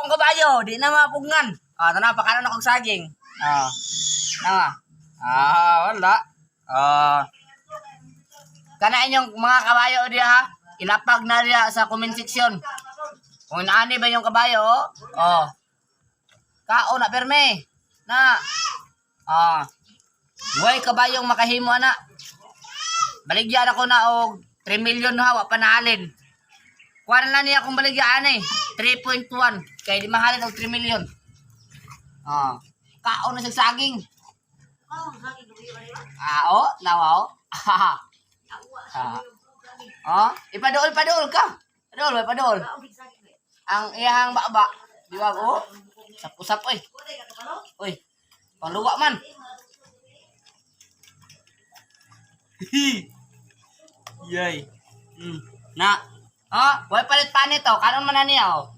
akong kabayo, di na mapugnan. Ah, tana pa kanon akong saging. Ah. Tama. Wala. Kana inyong mga kabayo diha ha. Ilapag na diha sa comment section. Kung ani ba yung kabayo, oh. Kao na perme. Na. Way kabayong makahimo ana. Baligyan ako na og 3 million hawa panalin. Kuha na niya akong baligyan eh. 3.1. Kaya di mahalin og 3 million. Kao na sa saging. Nawa o. Ipadool ka. Padool. Ang iyang baba. Di ba ko? Sapusap oy. Oy. Pangluwa man. Yay. Na. Way palit pa nito. Karon man na niya oh.